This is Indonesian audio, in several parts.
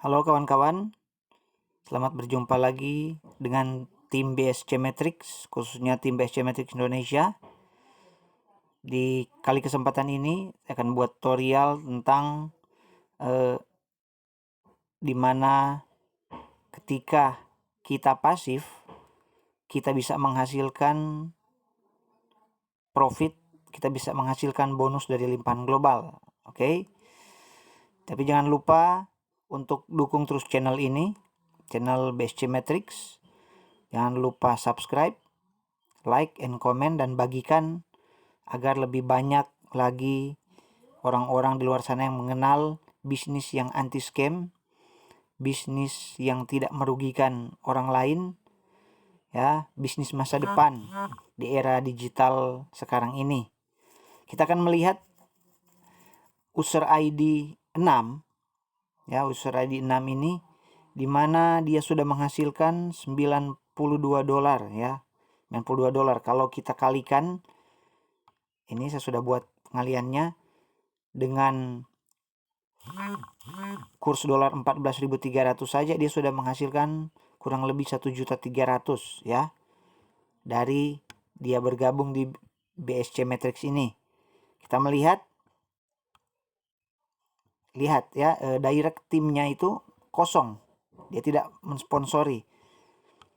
Halo kawan-kawan, selamat berjumpa lagi dengan tim BSC Matrix, khususnya tim BSC Matrix Indonesia. Di kali kesempatan ini saya akan buat tutorial tentang dimana ketika kita pasif, kita bisa menghasilkan profit, kita bisa menghasilkan bonus dari limpahan global. Oke? Tapi jangan lupa untuk dukung terus channel ini, channel BSC Matrix. Jangan lupa subscribe, like, and comment, dan bagikan agar lebih banyak lagi orang-orang di luar sana yang mengenal bisnis yang anti scam, bisnis yang tidak merugikan orang lain, ya, bisnis masa depan di era digital sekarang ini. Kita akan melihat user ID 6, ya, user ID 6 ini di mana dia sudah menghasilkan $92, ya. $92. Kalau kita kalikan, ini saya sudah buat pengaliannya dengan kurs dolar 14.300 saja, dia sudah menghasilkan kurang lebih 1.300.000, ya, dari dia bergabung di BSC Matrix ini. Kita melihat, lihat ya, direct timnya itu kosong, dia tidak mensponsori.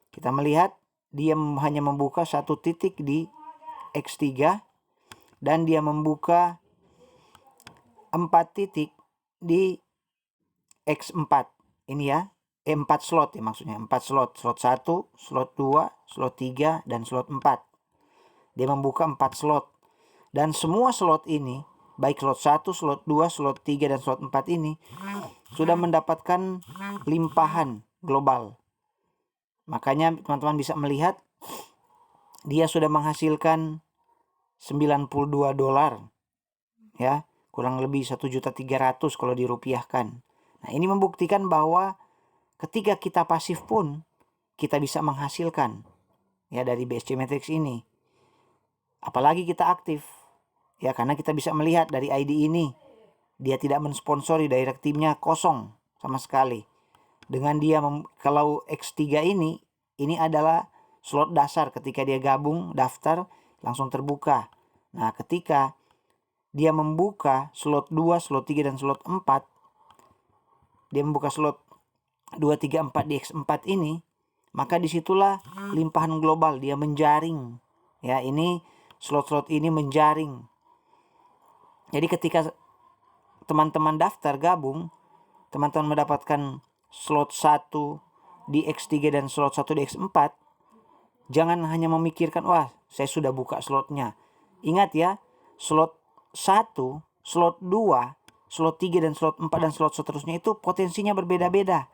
Kita melihat dia hanya membuka satu titik di X3 dan dia membuka 4 titik di X4. Ini ya, 4 slot ya, maksudnya 4 slot. Slot 1, slot 2, slot 3, dan slot 4. Dia membuka 4 slot. Dan semua slot ini, baik slot 1, slot 2, slot 3, dan slot 4 ini sudah mendapatkan limpahan global. Makanya teman-teman bisa melihat dia sudah menghasilkan $92, ya, kurang lebih 1.300.000 kalau dirupiahkan. Nah, ini membuktikan bahwa ketika kita pasif pun kita bisa menghasilkan, ya, dari BSC Matrix ini. Apalagi kita aktif, ya, karena kita bisa melihat dari ID ini dia tidak mensponsori, direct timnya kosong sama sekali. Dengan dia kalau X3 ini adalah slot dasar, ketika dia gabung daftar langsung terbuka. Nah, ketika dia membuka slot 2, slot 3, dan slot 4, dia membuka slot 2, 3, 4 di X4 ini, maka disitulah limpahan global, dia menjaring. Ya, ini slot-slot ini menjaring. Jadi ketika teman-teman daftar gabung, teman-teman mendapatkan slot 1 di X3 dan slot 1 di X4, jangan hanya memikirkan, wah, saya sudah buka slotnya. Ingat ya, slot 1, slot 2, slot 3, dan slot 4, dan slot seterusnya itu potensinya berbeda-beda.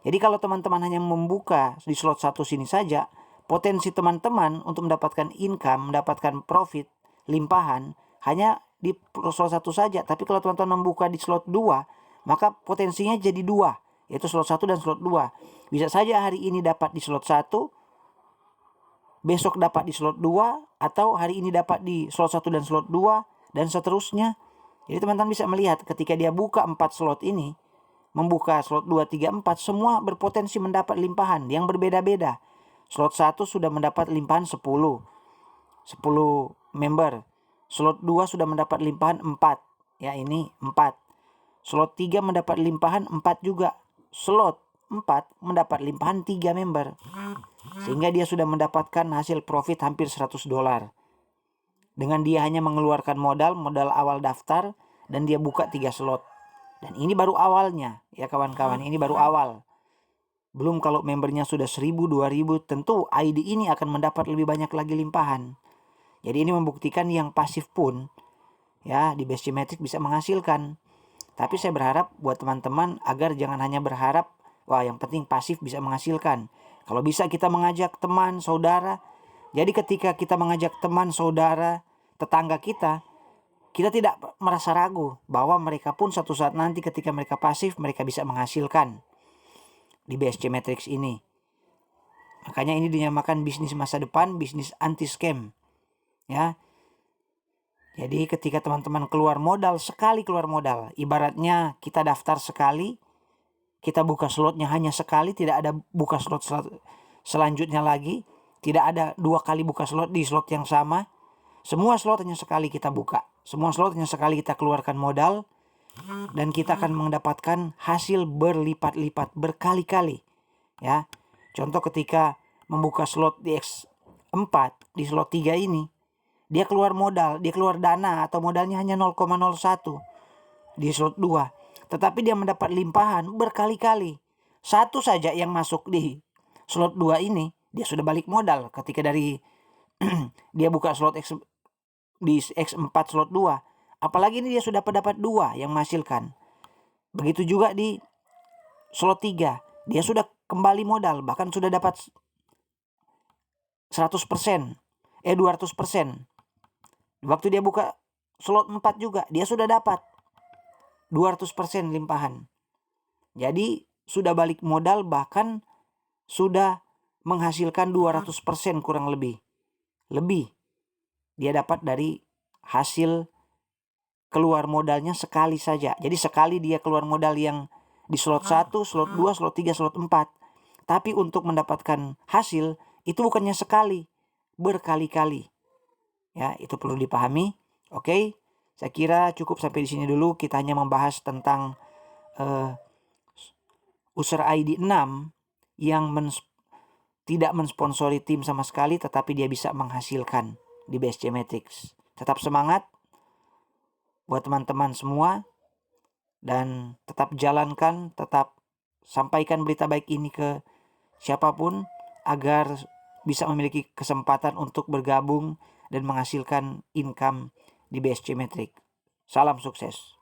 Jadi kalau teman-teman hanya membuka di slot 1 sini saja, potensi teman-teman untuk mendapatkan income, mendapatkan profit, limpahan, hanya di slot 1 saja. Tapi kalau teman-teman membuka di slot 2, maka potensinya jadi 2, yaitu slot 1 dan slot 2. Bisa saja hari ini dapat di slot 1, besok dapat di slot 2, atau hari ini dapat di slot 1 dan slot 2, dan seterusnya. Jadi teman-teman bisa melihat ketika dia buka 4 slot ini, membuka slot 2, 3, 4, semua berpotensi mendapat limpahan yang berbeda-beda. Slot 1 sudah mendapat limpahan 10 member. Slot 2 sudah mendapat limpahan 4. Ya, ini 4. Slot 3 mendapat limpahan 4 juga. Slot 4 mendapat limpahan 3 member. Sehingga dia sudah mendapatkan hasil profit hampir $100. Dengan dia hanya mengeluarkan modal awal daftar, dan dia buka 3 slot. Dan ini baru awalnya, ya kawan-kawan, ini baru awal. Belum kalau membernya sudah 1.000, 2.000, tentu ID ini akan mendapat lebih banyak lagi limpahan. Jadi ini membuktikan yang pasif pun, ya, di BSC Matrix bisa menghasilkan. Tapi saya berharap buat teman-teman agar jangan hanya berharap, wah, yang penting pasif bisa menghasilkan. Kalau bisa kita mengajak teman, saudara. Jadi ketika kita mengajak teman, saudara, tetangga kita tidak merasa ragu bahwa mereka pun suatu saat nanti ketika mereka pasif, mereka bisa menghasilkan di BSC Matrix ini. Makanya ini dinamakan bisnis masa depan, bisnis anti scam, ya. Jadi ketika teman-teman keluar modal, ibaratnya kita daftar sekali, kita buka slotnya hanya sekali, tidak ada buka slot selanjutnya lagi, tidak ada 2 kali buka slot di slot yang sama. Semua slot hanya sekali kita buka, semua slot hanya sekali kita keluarkan modal, dan kita akan mendapatkan hasil berlipat-lipat berkali-kali. Ya, contoh ketika membuka slot di X4 di slot 3 ini, dia keluar modal, dia keluar dana atau modalnya hanya 0,01 di slot 2. Tetapi dia mendapat limpahan berkali-kali. Satu saja yang masuk di slot 2 ini, dia sudah balik modal ketika dari dia buka slot di X4 slot 2. Apalagi ini dia sudah dapat 2 yang menghasilkan. Begitu juga di slot 3. Dia sudah kembali modal, bahkan sudah dapat 100%, 200%. Waktu dia buka slot 4 juga, dia sudah dapat 200% limpahan. Jadi sudah balik modal, bahkan sudah menghasilkan 200% kurang lebih. Lebih dia dapat dari hasil keluar modalnya sekali saja. Jadi sekali dia keluar modal yang di slot 1, slot 2, slot 3, slot 4. Tapi untuk mendapatkan hasil itu bukannya sekali, berkali-kali. Ya, itu perlu dipahami. Oke. Saya kira cukup sampai di sini dulu. Kita hanya membahas tentang user ID 6 yang tidak mensponsori tim sama sekali, tetapi dia bisa menghasilkan di BSC Matrix. Tetap semangat buat teman-teman semua, dan tetap jalankan, tetap sampaikan berita baik ini ke siapapun agar bisa memiliki kesempatan untuk bergabung dan menghasilkan income di BSC Matrix. Salam sukses.